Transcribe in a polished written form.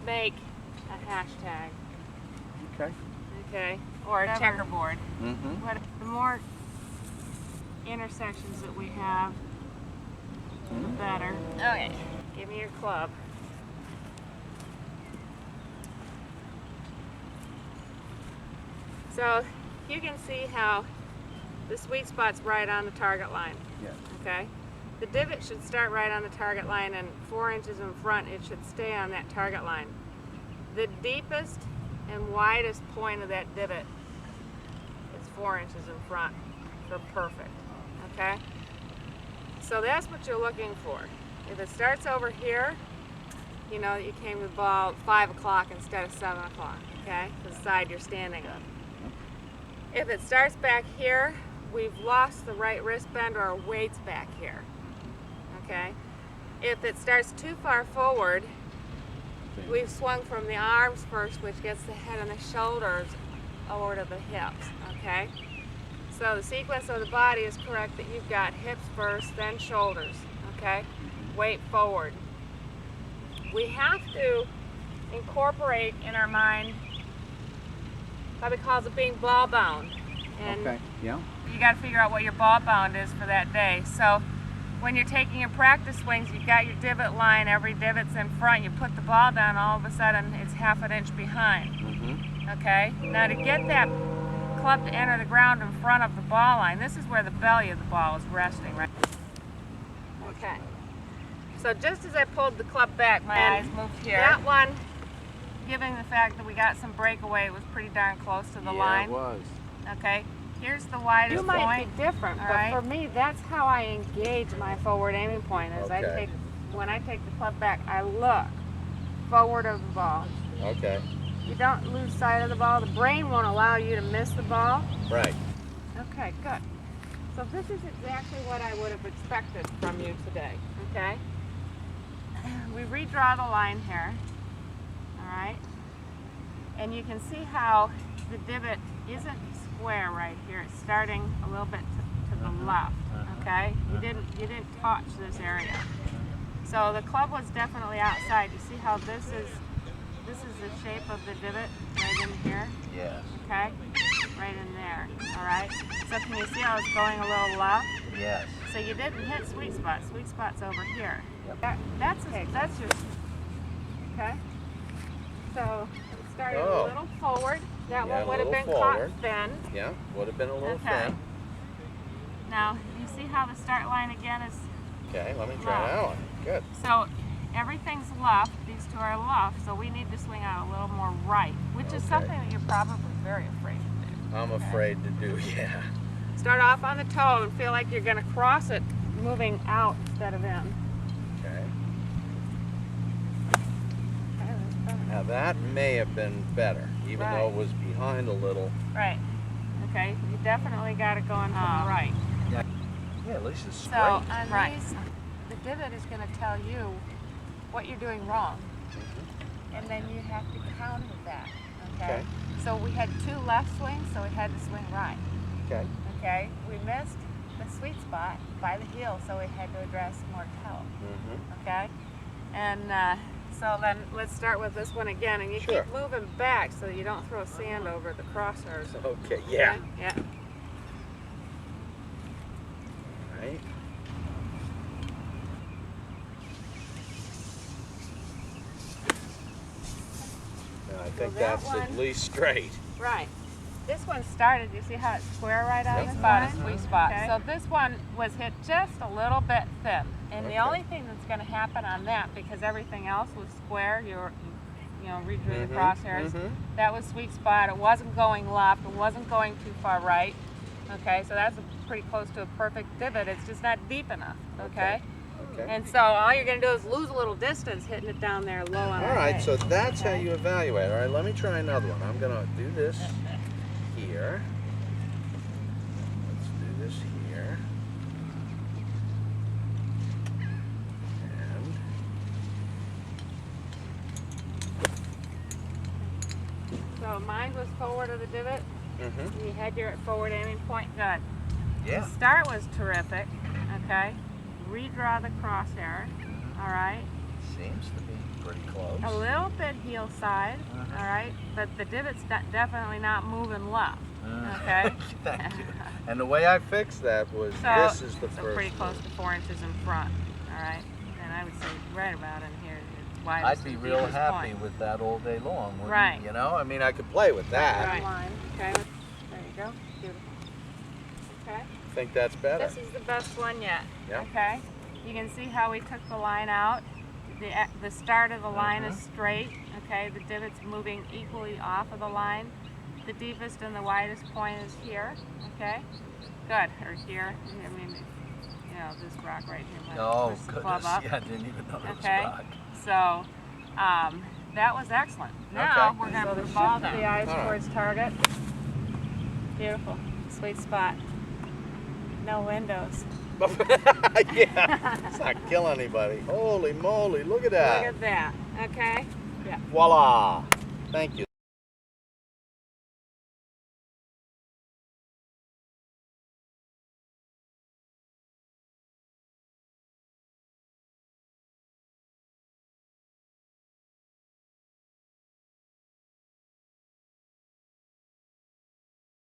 make a hashtag. Okay. Okay, or a checkerboard. Mm-hmm. The more intersections that we have, the better. Okay, give me your club. So you can see how the sweet spot's right on the target line. Yeah. Okay? The divot should start right on the target line, and 4 inches in front it should stay on that target line. The deepest and widest point of that divot is 4 inches in front for perfect. Okay? So that's what you're looking for. If it starts over here, you know that you came to the ball at 5 o'clock instead of 7 o'clock, okay? The side you're standing on. If it starts back here, we've lost the right wrist bend, or our weight's back here, okay? If it starts too far forward, we've swung from the arms first, which gets the head and the shoulders over to the hips, okay? So the sequence of the body is correct that you've got hips first, then shoulders, okay? Weight forward. We have to incorporate in our mind what we call it being ball bound. And okay, yeah. you got to figure out what your ball bound is for that day. So when you're taking your practice swings, you've got your divot line, every divot's in front, you put the ball down, all of a sudden it's half an inch behind. Okay? Now to get that club to enter the ground in front of the ball line, this is where the belly of the ball is resting, right? Okay. So just as I pulled the club back, my eyes moved here. That one, given the fact that we got some breakaway, it was pretty darn close to the line. Yeah, it was. Okay, here's the widest point. You might be different, but for me, that's how I engage my forward aiming point. Is when I take the club back, I look forward of the ball. Okay. You don't lose sight of the ball. The brain won't allow you to miss the ball. Right. Okay, good. So this is exactly what I would have expected from you today. Okay. We redraw the line here. All right. And you can see how the divot isn't square right here. It's starting a little bit to the left. Okay. You didn't touch this area. So the club was definitely outside. You see how this is the shape of the divot right in here? Yes. Okay? Right in there. All right? So can you see how it's going a little left? Yes. So you didn't hit sweet spot. Sweet spot's over here. Yep. That's your... Okay? So it started a little forward. That one would have been caught thin. Yeah, would have been a little thin. Now, you see how the start line again is... Okay, let me try that one. Good. So everything's left, these two are left, so we need to swing out a little more right, which is something that you're probably very afraid to do. I'm afraid to do, yeah. Start off on the toe and feel like you're going to cross it, moving out instead of in. Okay. Now that may have been better, even though it was behind a little. Right. Okay, you definitely got it going from the right. Yeah, at least it's straight. So on these, the divot is going to tell you what you're doing wrong, and then you have to counter that. Okay. So we had 2 left swings, so we had to swing right. Okay. Okay. We missed the sweet spot by the heel, so we had to address more toe. Okay. And so then let's start with this one again, and you keep moving back so you don't throw sand over the crosshairs. Okay. Yeah. Yeah. Right. I think that's at least straight. Right. This one started, you see how it's square right on this line? Sweet spot. Okay. So this one was hit just a little bit thin. And the only thing that's going to happen on that, because everything else was square, you redrew the crosshairs, that was sweet spot. It wasn't going left, it wasn't going too far right. Okay, so that's pretty close to a perfect divot. It's just not deep enough. Okay. And so all you're going to do is lose a little distance hitting it down there low on the All right, so that's how you evaluate. All right, let me try another one. I'm going to do this here. Let's do this here. And so mine was forward of the divot. You had your forward aiming point. Good. Yeah. The start was terrific. Okay. Redraw the crosshair. All right. Seems to be pretty close. A little bit heel side, all right, but the divot's definitely not moving left, okay? Thank you. And the way I fixed that was this is the so first pretty close move. to 4 inches in front, all right? And I would say right about in here. I'd be real happy with that all day long, wouldn't right. you? You know, I mean, I could play with that. Right. Line. Okay, there you go. Beautiful. Okay. I think that's better. This is the best one yet. Yeah. Okay. You can see how we took the line out. The start of the line is straight. Okay. The divot's moving equally off of the line. The deepest and the widest point is here. Okay. Good. Or here. I mean, you know, this rock right here. Oh, Push the goodness. club up. Yeah, I didn't even know it was Okay. rock. So, that was excellent. Now we're going to put the ball down. The eyes towards target. Beautiful. Sweet spot. No windows. Yeah, it's not killing anybody. Holy moly, look at that. Look at that. Okay. Yeah. Voila. Thank you.